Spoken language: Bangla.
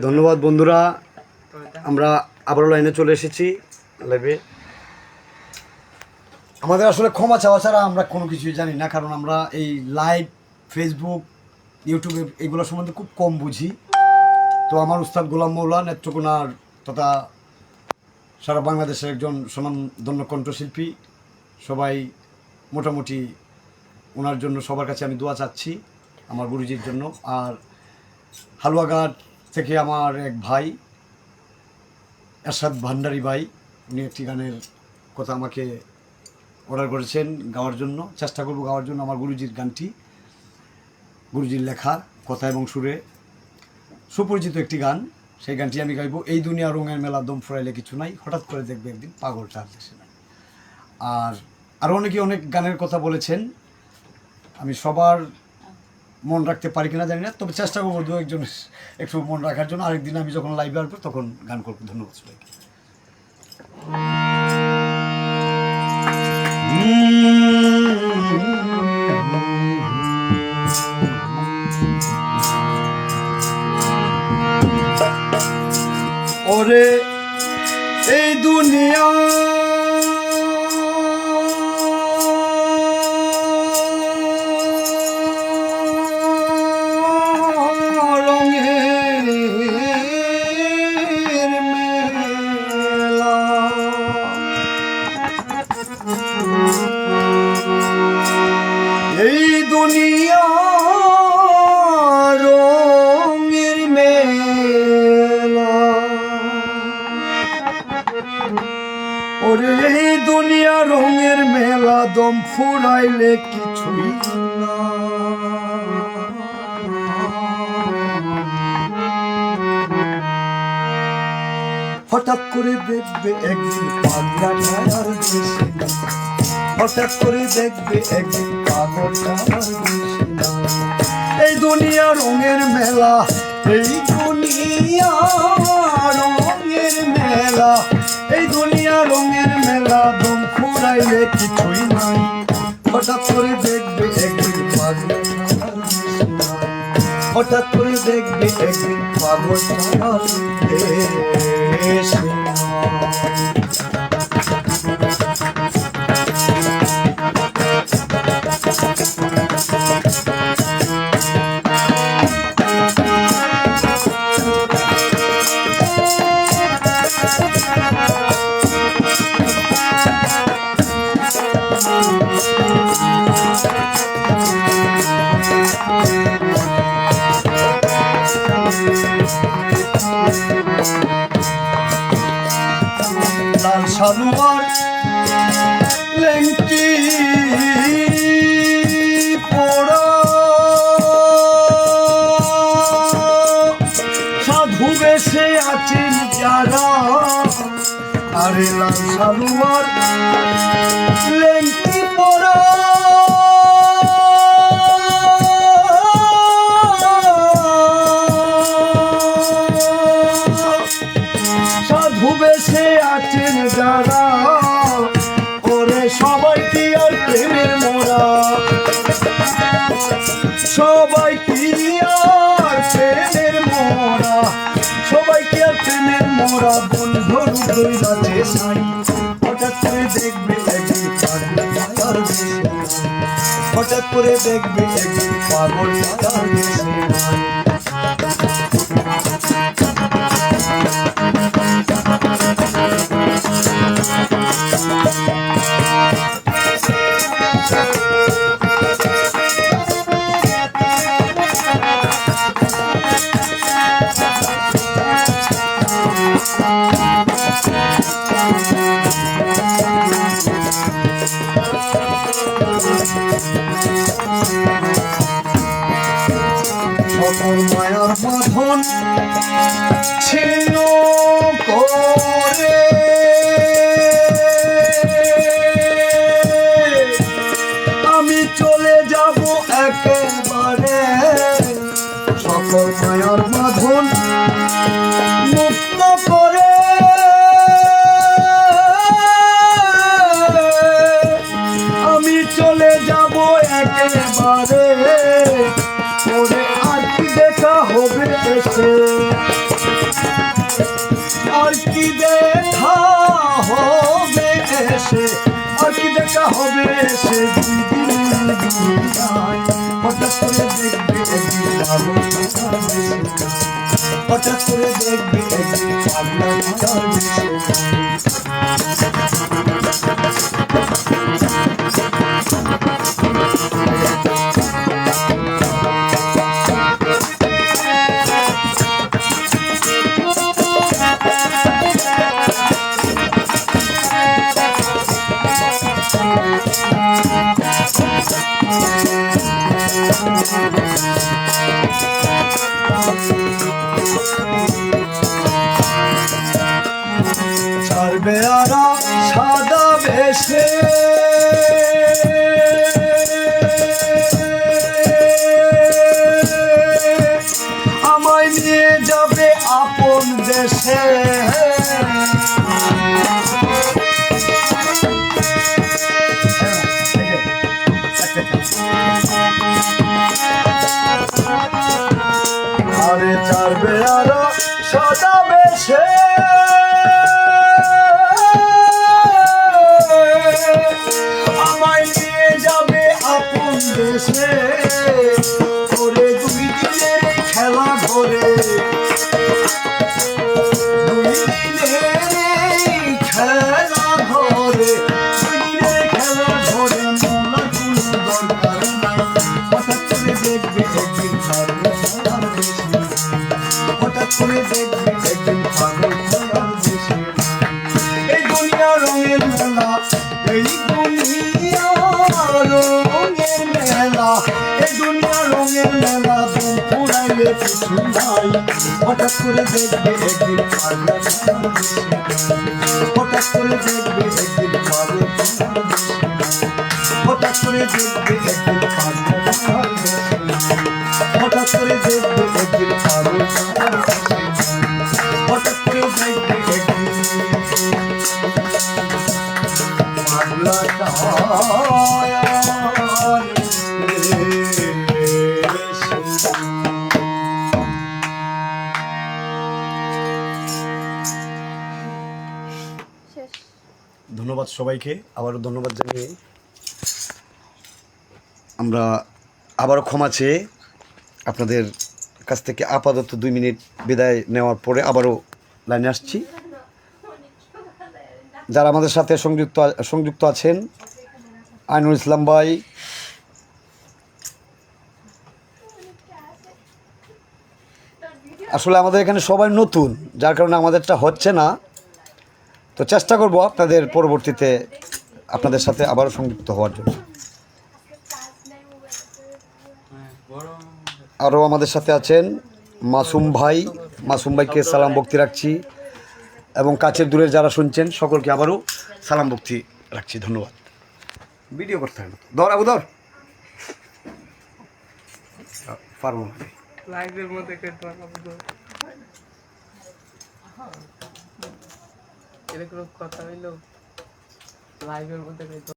ধন্যবাদ বন্ধুরা, আমরা আবারও লাইনে চলে এসেছি লাইভে। আমাদের আসলে ক্ষমা চাওয়া ছাড়া আমরা কোনো কিছুই জানি না, কারণ আমরা এই লাইভ ফেসবুক ইউটিউবে এগুলো সম্বন্ধে খুব কম বুঝি। তো আমার উস্তাদ গোলাম মৌলা নেত্রকোনার তথা সারা বাংলাদেশের একজন স্বনামধন্য কণ্ঠশিল্পী, সবাই মোটামুটি ওনার জন্য সবার কাছে আমি দোয়া চাচ্ছি আমার গুরুজির জন্য। আর হালুয়াঘাট থেকে আমার এক ভাই এরশাদ ভান্ডারী ভাই, উনি একটি গানের কথা আমাকে অর্ডার করেছেন গাওয়ার জন্য। চেষ্টা করব গাওয়ার জন্য আমার গুরুজির গানটি, গুরুজির লেখা কথা এবং সুরে সুপরিচিত একটি গান। সেই গানটি আমি গাইব। এই দুনিয়া রঙের মেলা, দম ফুরাইলে কিছু নাই, হঠাৎ করে দেখবে একদিন পাগলটা আর দেশে নাই। আর আরও অনেকে অনেক গানের কথা বলেছেন, আমি সবার মন রাখতে পারি কিনা জানি না, তবে চেষ্টা করবো দু একজন একটু মন রাখার জন্য। আরেকদিন আমি যখন লাইভে আসবো তখন গান করবো। ধন্যবাদ সবাইকে। ওরে এই দুনিয়া এই দুনিয়া রঙের মেলা, ওরে এই দুনিয়া রঙের মেলা, দম ফুরাইলে কিছুই না। হঠাৎ করে দেখবে একদিন পাগলাটা আর দেশে না, হঠাৎ করে দেখবে একদিন পাগলটা আর দেশে না। এই দুনিয়া রঙের মেলা, এই দুনিয়া রঙের মেলা, এই দুনিয়া রঙের মেলা, দম ফুরাইলে কিছুই নাই। হঠাৎ করে দেখবে একদিন পাগলটা আর দেশে না, হঠাৎ করে দেখবে একদিন পাগলটা আর দেশে না। লাল সালুয়ার লেংটি পড়া সাধু বেশে আছেন যারা, আরে লাল সালুয়ার লেংটি পড়া সাধু বেশে আছেন যারা, ওরে সবাই কি আর প্রেমের মোরা, সবাই কি আর প্রেমের মোরা, সবাই কি আর প্রেমের মোরা, বন্ধুর দৈরাতে সাই। হঠাৎ করে দেখবে একদিন পাগলটা আর দেশে নাই, হঠাৎ করে দেখবে একদিন পাগলটা আর দেশে নাই। সকল মায়ার বাঁধন ছিন্ন করে আমি চলে যাব একেবারে, সকল মায়ার বাঁধন মুক্ত করে আমি চলে যাব একেবারে, ওরে আর কি দেখা হবে এসে। দেখা হবে সে দুদিনের দুনিয়ায় হঠাৎ করে দেখবে একদিন পাগলটা ভেসে যায় হঠাৎ করে দেখবে একদিন পাগলাটা ভেসে ছাড়বে আরা সাদা ভেসে আমায় নিয়ে যাবে আপন দেশে আরে ছাড়বে আরা সাদা ভেসে আমায় নিয়ে যাবে আপন দেশে ওরে দুই দিনের খেলা ধরে দুই দিনের খেলা ধরে দুই দিনের খেলা ধরে মোলা কোনো দরকার নাই হঠাৎ করে দেখবে একদিন ছাড়বে সারা দেশে হঠাৎ করে দেখবে একদিন পাগল ছাড়ার দেশে এই দুনিয়া রঙের মেলা এই দুনিয়া রঙের মেলা এই দুনিয়া রঙের মেলা দুম ফুরাইলে কিছু নাই হঠাৎ করে দেখবে একদিন পাগল ছাড়ার দেশে হঠাৎ করে দেখবে একদিন পাগল ছাড়ার দেশে হঠাৎ করে দেখবে একদিন পাগল ছাড়ার দেশে হঠাৎ করে দেখবে একদিন পাগল ছাড়ার দেশে হঠাৎ করে দেখবে একদিন পাগলাটা ধন্যবাদ সবাইকে আবারও ধন্যবাদ জানিয়ে আমরা আবারও ক্ষমা চেয়ে আপনাদের কাছ থেকে আপাতত 2 মিনিট বিদায় নেওয়ার পরে আবারও লাইনে আসছি যারা আমাদের সাথে সংযুক্ত আছেন আইনুল ইসলাম ভাই আসলে আমাদের এখানে সবাই নতুন যার কারণে আমাদেরটা হচ্ছে না তো চেষ্টা করব আপনাদের পরবর্তীতে আপনাদের সাথে আবারও সংযুক্ত হওয়ার জন্য আরও আমাদের সাথে আছেন মাসুম ভাইকে সালাম ভক্তি রাখছি এবং কাছের দূরের যারা শুনছেন সকলকে আবারও সালাম ভক্তি রাখছি ধন্যবাদ ভিডিও করতে হবে ধর আবু ধর পারবো না লাইভের মধ্যে এরকম কথা হইলো লাইভের মধ্যে